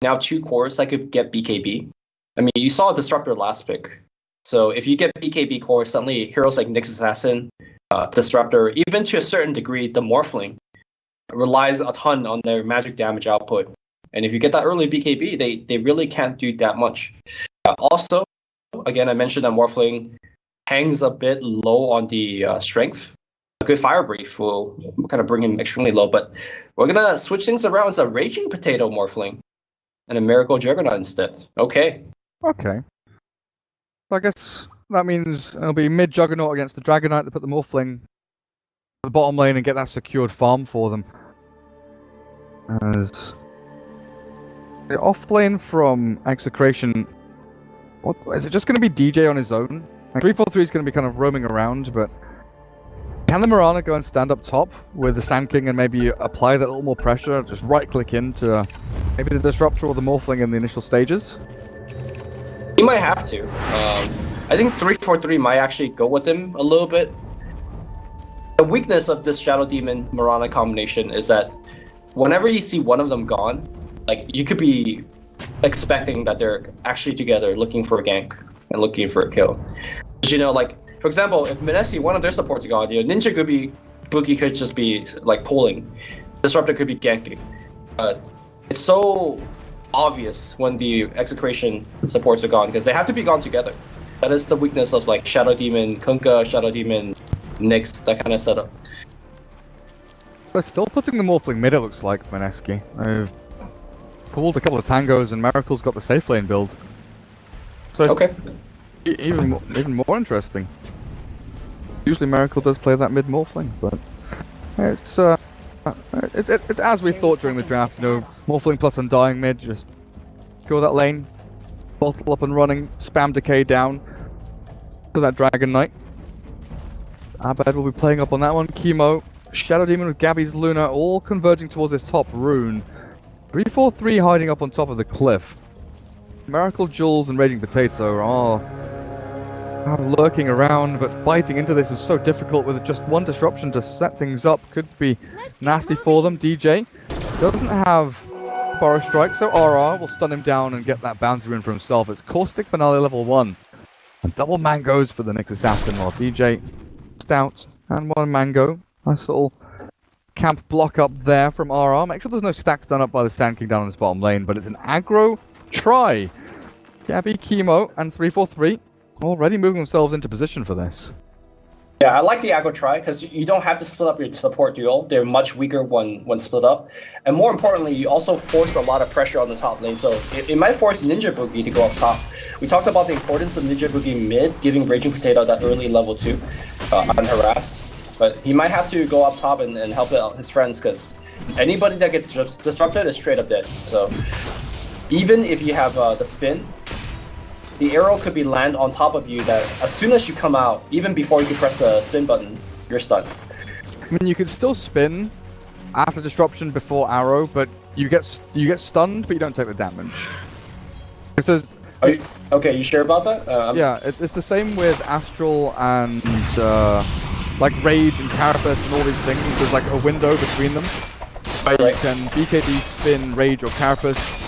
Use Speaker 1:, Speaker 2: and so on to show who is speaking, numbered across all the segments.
Speaker 1: now 2 cores that could get BKB. I mean, you saw Disruptor last pick. So if you get BKB core, suddenly heroes like Nyx Assassin, Disruptor, even to a certain degree, the Morphling relies a ton on their magic damage output. And if you get that early BKB, they really can't do that much. Also, again, I mentioned that Morphling hangs a bit low on the strength. A good Fire Brief will kind of bring him extremely low, but we're going to switch things around. It's a Raging Potato Morphling and a Miracle Juggernaut instead. Okay.
Speaker 2: So I guess that means it'll be mid Juggernaut against the Dragonite to put the Morphling in the bottom lane and get that secured farm for them. As the off lane from Execration, what is it just going to be DJ on his own? Like 343 is going to be kind of roaming around, but can the Mirana go and stand up top with the Sand King and maybe apply that little more pressure, just right click into maybe the Disruptor or the Morphling in the initial stages?
Speaker 1: He might have to. I think 343 might actually go with him a little bit. The weakness of this Shadow Demon Mirana combination is that whenever you see one of them gone, like you could be expecting that they're actually together looking for a gank and looking for a kill. You know, like for example, if Mineski, one of their supports gone, you know, Ninja-Boogie could just be like pulling, Disruptor could be ganking. It's so obvious when the Execration supports are gone because they have to be gone together. That is the weakness of like Shadow Demon Kunkka, Shadow Demon Nyx, that kind of setup.
Speaker 2: But still putting the Morphling mid, it looks like, Mineski. I've pulled a couple of tangos and Miracle's got the safe lane build. So
Speaker 1: okay.
Speaker 2: Even more interesting. Usually Miracle does play that mid Morphling, but it's as we thought during the draft. You know, Morphling plus Undying mid, just go that lane, bottle up and running, spam decay down to that Dragon Knight. Abed will be playing up on that one. Chemo, Shadow Demon with Gabby's Luna, all converging towards this top rune. 343 hiding up on top of the cliff. Miracle, Jules, and Raging Potato are lurking around, but fighting into this is so difficult with just one disruption to set things up. Could be nasty for them. DJ doesn't have Forest Strike, so RR will stun him down and get that bounty rune for himself. It's Caustic Finale level 1. And double mangoes for the Nyx Assassin, while DJ Stout and one mango. Nice little camp block up there from RR. Make sure there's no stacks done up by the Sand King down on his bottom lane, but it's an aggro try. Gabby, Chemo, and 343 already moving themselves into position for this.
Speaker 1: Yeah, I like the aggro try because you don't have to split up your support duo. They're much weaker when split up. And more importantly, you also force a lot of pressure on the top lane. So it might force Ninja-Boogie to go up top. We talked about the importance of Ninja-Boogie mid, giving Raging Potato that early level 2 unharassed. But he might have to go up top and help out his friends because anybody that gets disrupted is straight up dead. So even if you have the spin, the arrow could be land on top of you that as soon as you come out, even before you can press the spin button, you're stunned.
Speaker 2: I mean, you can still spin after disruption before arrow, but you get stunned, but you don't take the damage.
Speaker 1: Okay, you sure about that?
Speaker 2: Yeah, it's the same with Astral and like Rage and Carapace and all these things. There's like a window between them where you can BKB, spin, Rage, or Carapace.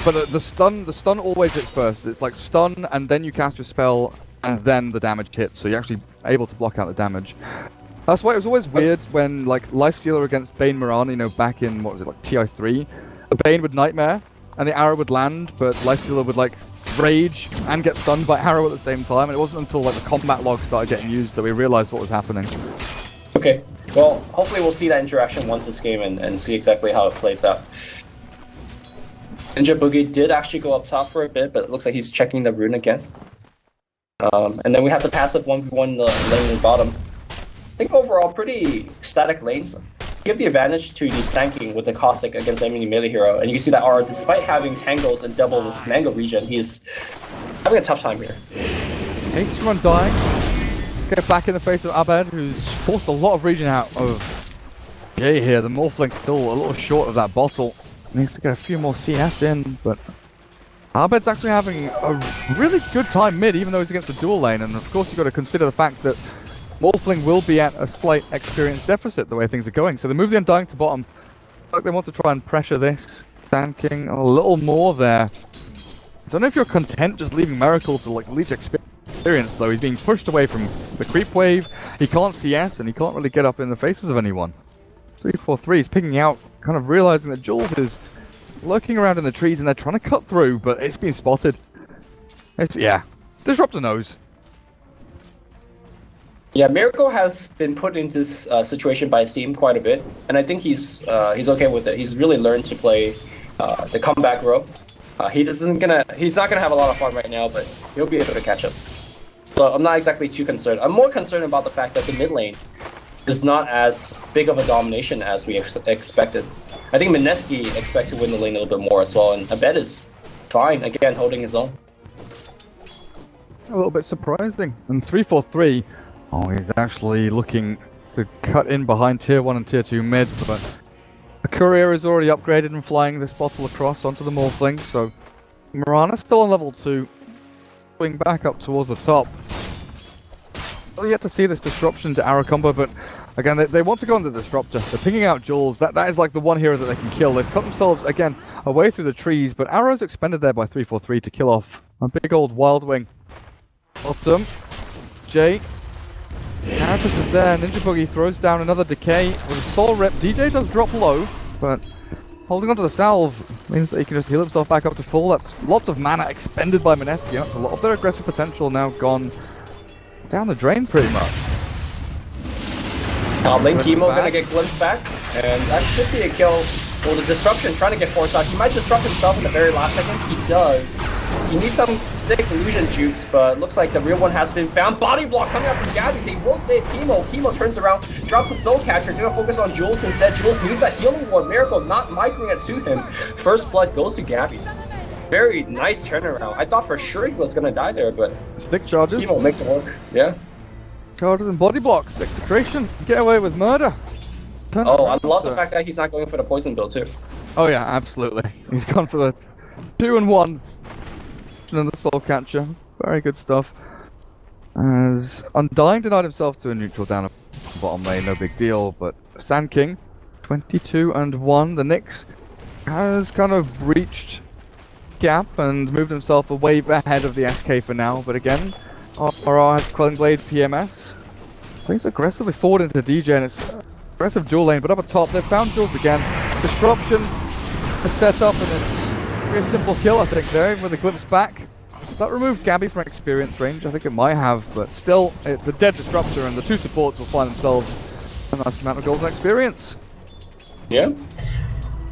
Speaker 2: But the stun always hits first. It's like stun, and then you cast your spell, and then the damage hits. So you're actually able to block out the damage. That's why it was always weird when, like, Lifestealer against Bane Mirana, you know, back in, what was it, like TI3? The Bane would Nightmare, and the arrow would land, but Lifestealer would, like, Rage and get stunned by arrow at the same time. And it wasn't until, like, the combat log started getting used that we realized what was happening.
Speaker 1: Okay, well, hopefully we'll see that interaction once this game and see exactly how it plays out. Ninja-Boogie did actually go up top for a bit, but it looks like he's checking the rune again. And then we have the passive 1v1 lane in the bottom. I think overall pretty static lanes. Give the advantage to the Sand King with the Caustic against any melee hero, and you can see that R, despite having tangles and double mango regen, he's having a tough time here.
Speaker 2: Hates to Undying. Get back in the face of Abed, who's forced a lot of regen out of Jay here. The Morphling's still a little short of that bottle. Needs to get a few more CS in, but Abed's actually having a really good time mid, even though he's against the dual lane. And of course, you've got to consider the fact that Morphling will be at a slight experience deficit the way things are going. So they move the Undying to bottom. Like they want to try and pressure this. Sand King a little more there. I don't know if you're content just leaving Miracle to like leech experience though. He's being pushed away from the creep wave. He can't CS and he can't really get up in the faces of anyone. 343 is picking out, kind of realizing that Jules is lurking around in the trees and they're trying to cut through, but it's been spotted. Yeah, Disruptor knows.
Speaker 1: Yeah, Miracle has been put in this situation by his team quite a bit, and I think he's okay with it. He's really learned to play the comeback row. He's not gonna have a lot of fun right now, but he'll be able to catch up. So I'm not exactly too concerned. I'm more concerned about the fact that the mid lane is not as big of a domination as we expected. I think Mineski expects to win the lane a little bit more as well, and Abed is fine, again, holding his own.
Speaker 2: A little bit surprising. And 343, oh, he's actually looking to cut in behind tier 1 and tier 2 mid, but the courier is already upgraded and flying this bottle across onto the Morphling, so Mirana's still on level 2, going back up towards the top. Well, yet to see this disruption to arrow combo, but again, they want to go on the disruptor. They're picking out Jules. That is like the one hero that they can kill. They've cut themselves, again, away through the trees, but arrows expended there by 343 to kill off a big old Wild Wing. Bottom. Jay. Carapace is there. Ninja Boogie throws down another decay with a soul rip. DJ does drop low, but holding onto the salve means that he can just heal himself back up to full. That's lots of mana expended by Mineski. That's a lot of their aggressive potential now gone down the drain pretty much.
Speaker 1: Top lane Chemo gonna get glimpsed back, and that should be a kill. Well, the disruption trying to get forced out. He might disrupt himself in the very last second. He does. He needs some sick illusion jukes, but looks like the real one has been found. Body block coming out from Gabby. They will save Chemo. Chemo turns around, drops the soul catcher, gonna focus on Jules instead. Jules needs that healing ward. Miracle not microing it to him. First blood goes to Gabby. Very nice turnaround. I thought for sure he was gonna die there, but
Speaker 2: stick charges.
Speaker 1: Chemo makes it work. Yeah.
Speaker 2: Charges and body blocks. Execration. Get away with murder.
Speaker 1: Oh, I love the fact that he's not going for the poison build too.
Speaker 2: Oh yeah, absolutely. He's gone for the 2-1. And the soul catcher. Very good stuff. As Undying denied himself to a neutral down a bottom lane, no big deal, but Sand King, 22-1. The Nyx has kind of reached gap and moved himself a wave ahead of the SK for now, but again, RR has Quelling Blade PMS. Plays aggressively forward into DJ and it's aggressive dual lane, but up at top they've found Jules again. Disruption is set up and it's a simple kill, I think, there, with a glimpse back. That removed Gabby from experience range, I think it might have, but still, it's a dead disruptor and the two supports will find themselves a nice amount of golden experience.
Speaker 1: Yeah.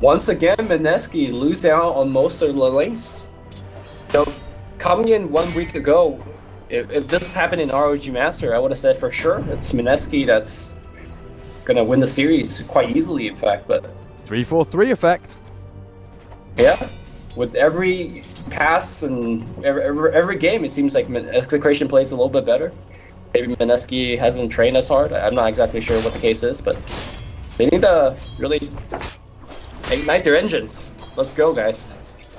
Speaker 1: Once again, Mineski lose out on most of the lanes. So, coming in 1 week ago, if this happened in ROG Master, I would have said for sure it's Mineski that's gonna win the series quite easily, in fact, but
Speaker 2: 3-4-3 effect.
Speaker 1: Yeah. With every pass and every game, it seems like Execration plays a little bit better. Maybe Mineski hasn't trained as hard. I'm not exactly sure what the case is, but they need to really ignite their engines. Let's go, guys.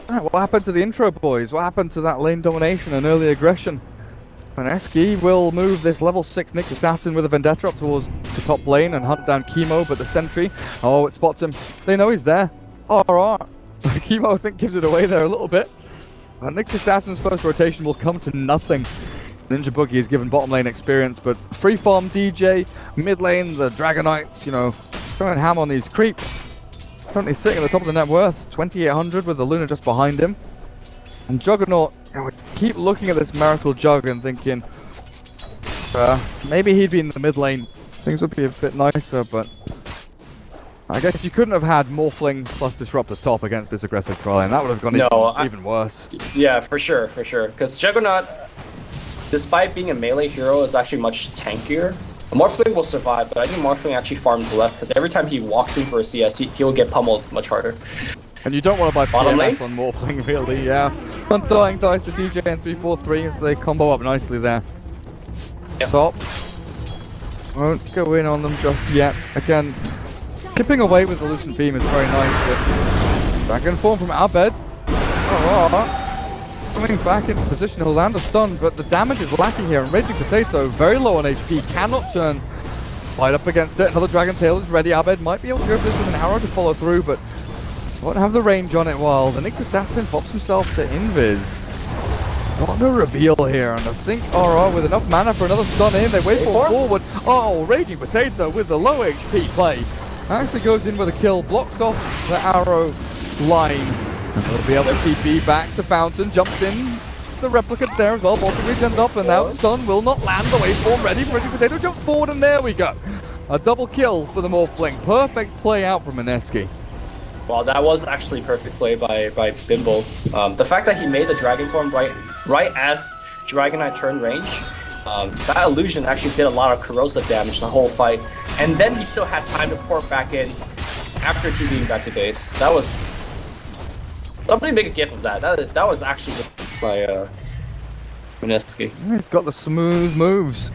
Speaker 2: Alright, what happened to the intro, boys? What happened to that lane domination and early aggression? Mineski will move this level 6 Nyx Assassin with a Vendetta up towards the top lane and hunt down Chemo, but the sentry, oh, it spots him. They know he's there. RR. Chemo, I think, gives it away there a little bit. Nyx Assassin's first rotation will come to nothing. Ninja Boogie is given bottom lane experience, but free farm DJ, mid lane, the Dragonites, you know, going ham on these creeps. Currently sitting at the top of the net worth, 2800 with the Luna just behind him. And Juggernaut, you know, keep looking at this Miracle Jug and thinking, maybe he'd be in the mid lane. Things would be a bit nicer, but I guess you couldn't have had Morphling plus Disrupt at top against this aggressive trial, and that would have gone even worse.
Speaker 1: Yeah, for sure. Because Juggernaut, despite being a melee hero, is actually much tankier. Morphling will survive, but I think Morphling actually farms less, because every time he walks in for a CS, he'll get pummeled much harder.
Speaker 2: And you don't want to buy
Speaker 1: Bottom
Speaker 2: PMS on Morphling, really, yeah. Undying dies to DJ and 3-4-3 as they combo up nicely there.
Speaker 1: Yep.
Speaker 2: Top. Won't go in on them just yet. Again, chipping away with the Lucent Beam is very nice, but Dragon Form from Abed. Coming back into position, he'll land a stun, but the damage is lacking here, and Raging Potato, very low on HP, cannot turn. Fight up against it, another Dragon Tail is ready. Abed might be able to go for this with an arrow to follow through, but Won't have the range on it while the Nyx Assassin pops himself to Invis. Got no reveal here, and I think RR with enough mana for another stun in. They wait for forward. Oh, Raging Potato with the low HP play. Actually goes in with a kill, blocks off the arrow line. And they'll be able to TP back to Fountain, jumps in. The replicant there as well, bottom regen up, and now stun will not land. The waveform ready for Raging Potato, jumps forward, and there we go. A double kill for the Morphling. Perfect play out from Mineski.
Speaker 1: Well, that was actually perfect play by Bimbo. The fact that he made the dragon form right as Dragonite turned range, that illusion actually did a lot of corrosive damage the whole fight. And then he still had time to port back in after TVing back to base. That was... Somebody make a gif of that. That was actually by Mineski.
Speaker 2: Yeah, he's got the smooth moves.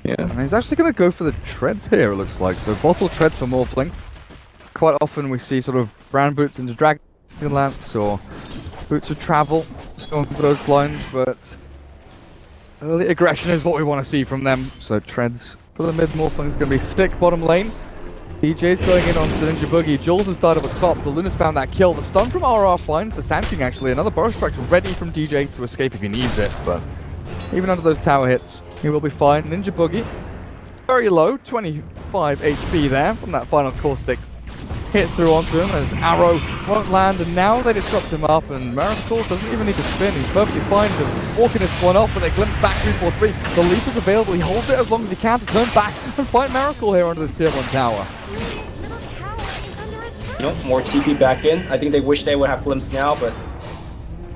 Speaker 1: Yeah.
Speaker 2: And he's actually going to go for the treads here, it looks like. So bottle treads for Morphling. Quite often we see sort of brown boots into Dragonlance or boots of travel, going for those lines, but early aggression is what we want to see from them. So treads for the mid Morphling is going to be stick bottom lane. DJ's going in onto the Ninja Boogie. Jules has died at the top. The Luna's found that kill. The stun from RR finds the Sand King actually. Another Burrow Strike ready from DJ to escape if he needs it, but even under those tower hits, he will be fine. Ninja Boogie, very low, 25 HP there from that final caustic hit through onto him as arrow won't land, and now they disrupt him up, and Miracle doesn't even need to spin. He's perfectly fine to walking this one off, but they glimpse back 3-4-3. The leap is available. He holds it as long as he can to turn back and fight Miracle here under this tier 1 tower.
Speaker 1: Nope, more TP back in. I think they wish they would have glimpse now, but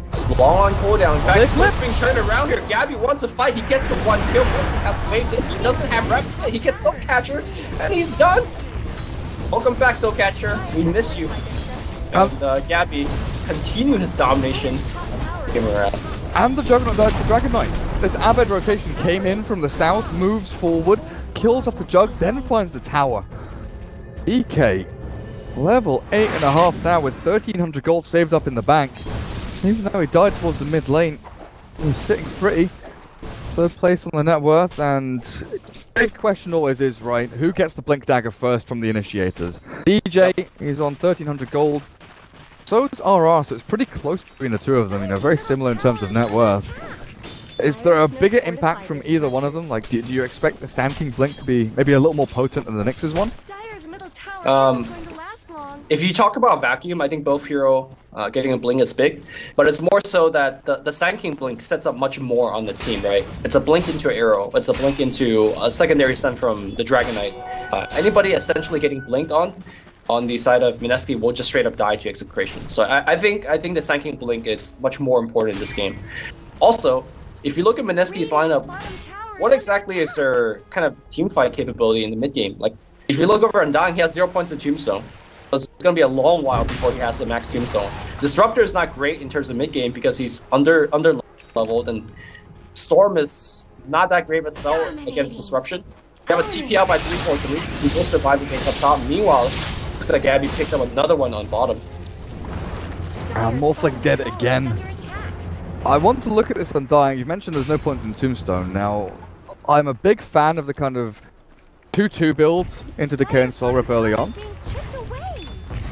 Speaker 1: it's long on cooldown. In fact, Glimpse being turned around here. Gabby wants to fight. He gets the one kill. He has waved it. He doesn't have rep. He gets Soul Catcher, and he's done. Welcome back, Soul Catcher. We miss you. And Gabby continued his domination. Give him around.
Speaker 2: And the Juggernaut, the Dragon Knight. This Abed rotation came in from the south, moves forward, kills off the Jug, then finds the tower. EK, level 8.5 now with 1300 gold saved up in the bank. Even though he died towards the mid lane, he's sitting pretty. Third place on the net worth, and big question always is, right, who gets the Blink Dagger first from the initiators? DJ is on 1300 gold, so is RR, so it's pretty close between the two of them, you know, very similar in terms of net worth. Is there a bigger impact from either one of them? Like, do you expect the Sand King Blink to be maybe a little more potent than the Nyx's one?
Speaker 1: If you talk about vacuum, I think both hero getting a blink is big, but it's more so that the Sand King blink sets up much more on the team, right? It's a blink into an arrow, it's a blink into a secondary stun from the Dragon Knight. Anybody essentially getting blinked on the side of Mineski will just straight up die to Execration. So I think the Sand King blink is much more important in this game. Also, if you look at Mineski's lineup, what exactly is their kind of team fight capability in the mid game? Like, if you look over Undying, he has 0 points of Tombstone. So it's going to be a long while before he has a max Tombstone. Disruptor is not great in terms of mid game because he's under leveled, and Storm is not that great of a spell against Disruption. You have a TP out by 3-4-3. He will survive against up top. Meanwhile, looks like Gabby picked up another one on bottom.
Speaker 2: Morphling dead again. I want to look at this Undying. You mentioned there's no point in Tombstone. Now, I'm a big fan of the kind of 2-2 build into Decay and Soul Rip early on.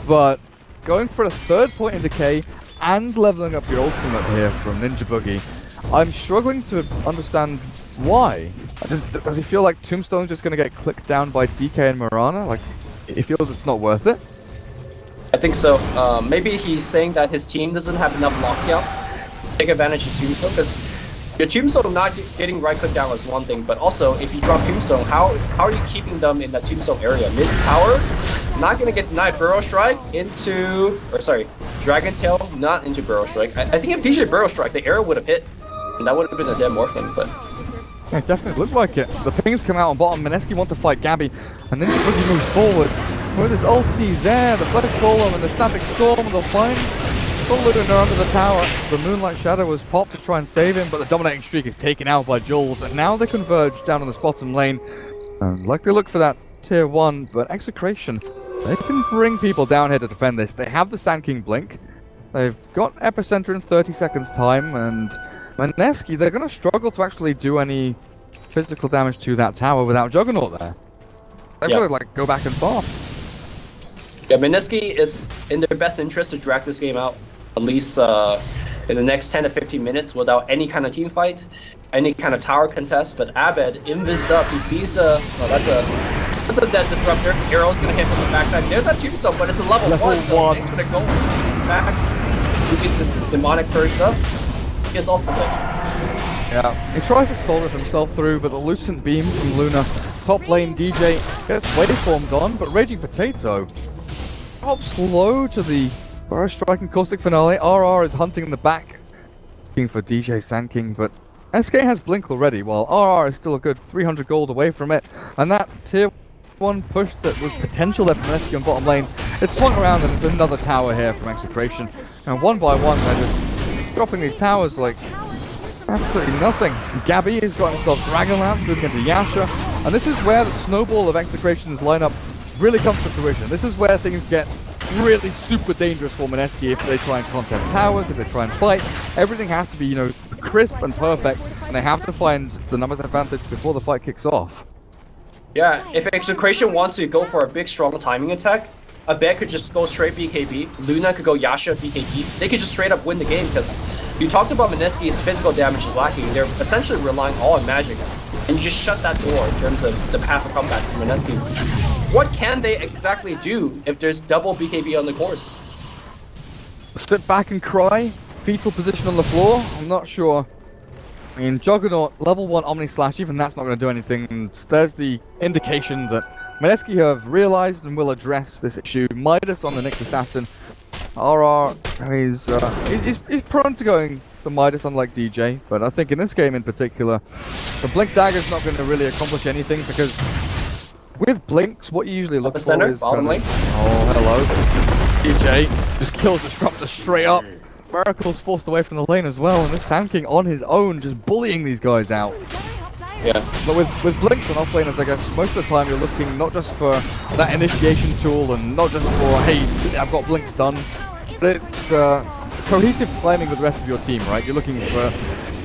Speaker 2: But going for a third point in Decay and leveling up your ultimate here from Ninja Boogie, I'm struggling to understand why. Does he feel like Tombstone's just going to get clicked down by DK and Mirana? Like, he feels it's not worth it?
Speaker 1: I think so. Maybe he's saying that his team doesn't have enough lockdown to take advantage of Tombstone, because your Tombstone not getting right click down is one thing, but also if you drop Tombstone, how are you keeping them in that Tombstone area? Mid tower, not gonna get denied. Burrow Strike into, or sorry, Dragon Tail, not into Burrow Strike. I think if DJ Burrow Strike, the arrow would have hit, and that would have been a dead Morphling, but...
Speaker 2: Yeah, it definitely looked like it. The pings come out on bottom, Mineski wants to fight Gabby, and then Boogie moves forward. With his ulti there, the Flesh Golem and the Static Storm, they'll find full Lunar under the tower. The Moonlight Shadow was popped to try and save him, but the dominating streak is taken out by Jules, and now they converge down on this bottom lane. And like they look for that tier 1, but Execration, they can bring people down here to defend this. They have the Sand King Blink, they've got Epicenter in 30 seconds time, and Mineski, they're going to struggle to actually do any physical damage to that tower without Juggernaut there. They've got to like go back and farm.
Speaker 1: Yeah, Mineski, it's in their best interest to drag this game out, at least in the next 10 to 15 minutes without any kind of team fight, any kind of tower contest. But Abed, invised up, he sees the, that's a dead disruptor. Arrow's gonna hit from the backside. There's that tombstone, but it's a level 1, so thanks for the goal. Back, you get this demonic first up. He is also dead.
Speaker 2: Yeah, he tries to solve himself through, but the Lucent Beam from Luna, top lane DJ, gets waveformed on, but Raging Potato drops low to the Burrow striking caustic finale. RR is hunting in the back, looking for DJ Sand King, but SK has Blink already, while RR is still a good 300 gold away from it, and that tier 1 push that was potential there from Mineski on bottom lane, it's swung around and it's another tower here from Xctn, and one by one they're just dropping these towers like absolutely nothing. Gabby has got himself Dragonlance moving into Yasha, and this is where the snowball of Xctn's lineup really comes to fruition. This is where things get really super dangerous for Mineski if they try and contest towers, if they try and fight. Everything has to be, you know, crisp and perfect, and they have to find the numbers advantage before the fight kicks off.
Speaker 1: Yeah, if Xctn wants to go for a big strong timing attack, Abed could just go straight BKB, Luna could go Yasha BKB, they could just straight up win the game, because you talked about Mineski's physical damage is lacking, they're essentially relying all on magic, and you just shut that door in terms of the path of combat for Mineski. What can they exactly do if there's double BKB on the course?
Speaker 2: Sit back and cry, fetal position on the floor, I'm not sure. I mean, Juggernaut, level 1 Omni Slash, even that's not going to do anything, and there's the indication that Mineski have realized and will address this issue. Midas on the Nyx Assassin. RR he's prone to going for Midas unlike DJ, but I think in this game in particular, the Blink Dagger's not going to really accomplish anything, because with Blinks, what you usually look for
Speaker 1: center,
Speaker 2: is
Speaker 1: bottom lane.
Speaker 2: Oh, hello. DJ just kills Disruptor straight up. Miracle's forced away from the lane as well, and this Sand King on his own just bullying these guys out.
Speaker 1: Yeah.
Speaker 2: But with Blinks on offlaners, I guess most of the time you're looking not just for that initiation tool and not just for, hey, I've got Blinks done, but it's cohesive planning with the rest of your team, right? You're looking for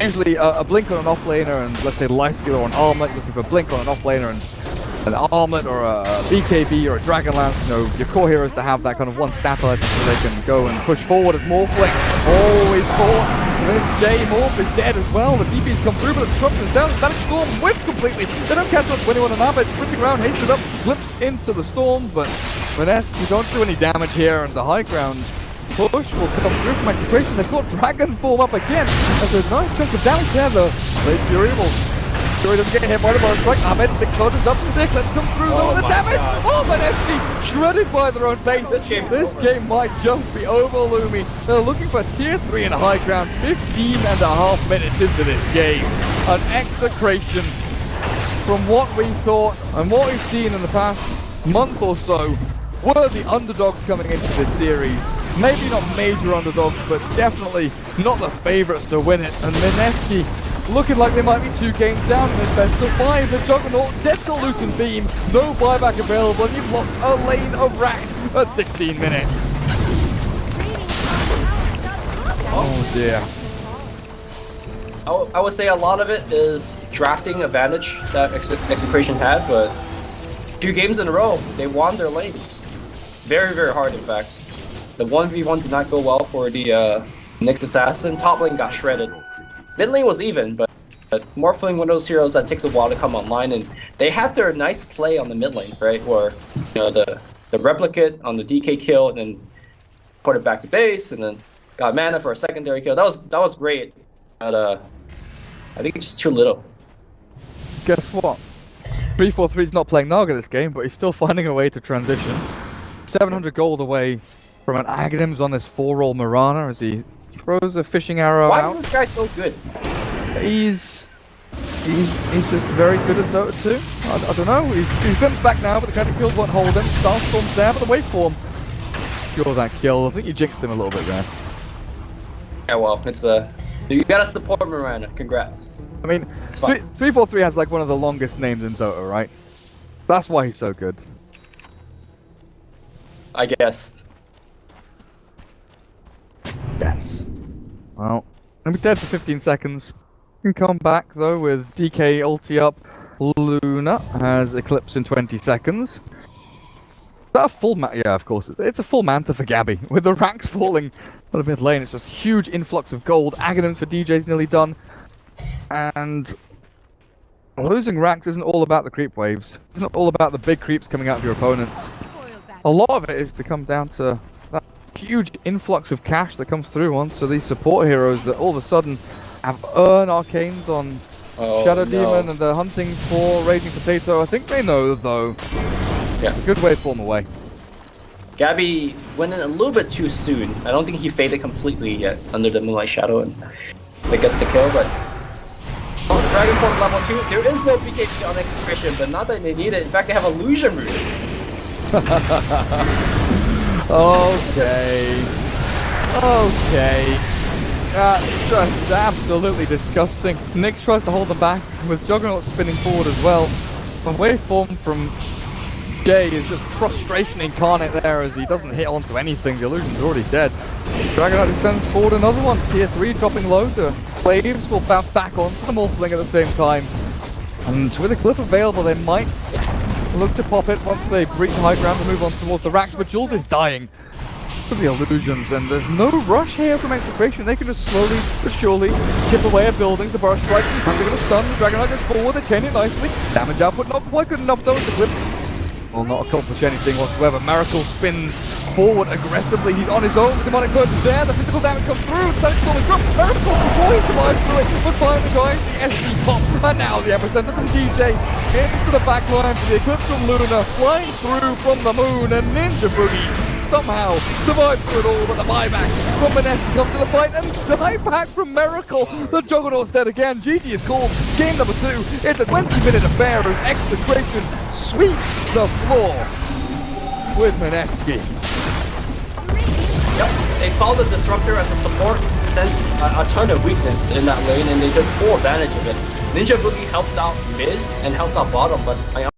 Speaker 2: usually a Blink on an offlaner and let's say Lifesteal or an Armlet, looking for a Blink on an offlaner and an Armlet or a BKB or a Dragonlance, you know, your core heroes to have that kind of one stat item so they can go and push forward as Morphling. Oh, he's caught. J Morph is dead as well. The DP's come through, but the disruption's down. Static Storm whips completely. They don't catch up to anyone on Abbott. Sprinting around, hasted up, flips into the storm, but Mineski don't do any damage here, and the high ground push will come through from Xctn. They've got Dragon Form up again. There's a nice chunk of damage there, though. Late Fury will. Fury doesn't get hit by the bonus strike. Ahmed, the cloud is up. Dick, let's come through though with the damage. God. Oh, Mineski shredded by their own base. This game might just be over, Lumi. They're looking for tier 3 in high ground. 15.5 minutes into this game. An Xctn, from what we thought and what we've seen in the past month or so, were the underdogs coming into this series. Maybe not major underdogs, but definitely not the favourites to win it. And Mineski looking like they might be 2 games down in this best of 5. The Juggernaut dead to Lucent Beam, no buyback available, and you've lost a lane of racks at 16 minutes. Oh dear.
Speaker 1: I would say a lot of it is drafting advantage that Xctn had, but 2 games in a row, they won their lanes. Very, very hard, in fact. The 1v1 did not go well for the Nyx Assassin. Top lane got shredded. Mid lane was even, but Morphling, one of those heroes that takes a while to come online, and they had their nice play on the mid lane, right? Where, you know, the replicate on the DK kill, and then put it back to base, and then got mana for a secondary kill. That was great, but I think it's just too little.
Speaker 2: Guess what? 343 is not playing Naga this game, but he's still finding a way to transition. 700 gold away from an Aghanims on this 4-roll Mirana as he throws a fishing arrow out.
Speaker 1: Why is this guy so good?
Speaker 2: He's just very good at Dota 2. I don't know. He's been back now, but the Kinetic Field won't hold him. Starstorm's there, but the waveform. Sure, that kill. I think you jinxed him a little bit there.
Speaker 1: Yeah, well, it's you gotta support Miranda. Congrats.
Speaker 2: I mean, 343 has like one of the longest names in Dota, right? That's why he's so good.
Speaker 1: I guess.
Speaker 2: Yes. Well, I'll be dead for 15 seconds. Can come back though with DK ulti up. Luna has Eclipse in 20 seconds. That a full yeah, of course. It's a full Manta for Gabby. With the racks falling on the mid lane, it's just huge influx of gold. Aghanims for DJ's nearly done. And losing racks isn't all about the creep waves. It's not all about the big creeps coming out of your opponents. A lot of it is to come down to that huge influx of cash that comes through onto these support heroes that all of a sudden have earned arcanes on Shadow Demon, and they're hunting for Raging Potato. I think they know, though.
Speaker 1: Yeah.
Speaker 2: Good way to pull them away.
Speaker 1: Gabby went in a little bit too soon. I don't think he faded completely yet under the Moonlight Shadow, and they get the kill, but... Oh, Dragon Form level 2, there is no BKB on Execution, but not that they need it. In fact, they have Illusion Roots.
Speaker 2: Okay. That's just absolutely disgusting. Nyx tries to hold them back, with Juggernaut spinning forward as well. The waveform from Jay is just frustration incarnate there as he doesn't hit onto anything. The illusion's already dead. Dragonite extends forward another one. Tier 3 dropping low. The Flames will bounce back onto the Morphling at the same time. And with a clip available, they might look to pop it once they breach high ground and move on towards the racks. But Jules is dying to the illusions, and there's no rush here from Execration. They can just slowly but surely chip away at buildings. The burst strike, they're going to stun. The Dragonite goes forward, they chain it nicely. Damage output not quite good enough though with the clips. Will not accomplish anything whatsoever. Miracle spins forward aggressively. He's on his own. The demonic purge is there. The physical damage comes through. The static storm is dropped. Miracle before he survives through it. But finally guys, the SD pop. And now the epicenter from DJ into the back line for the Eclipse from Luna. Flying through from the moon. And Ninja Boogie somehow survives through it all, but the buyback from Mineski comes to the fight, and dieback from Miracle. The Juggernaut's dead again. GG is called. Game number 2. It's a 20-minute affair as Execration sweeps the floor with Mineski.
Speaker 1: Yep, they saw the Disruptor as a support, sensed a ton of weakness in that lane, and they took full advantage of it. Ninja Boogie helped out mid and helped out bottom, but I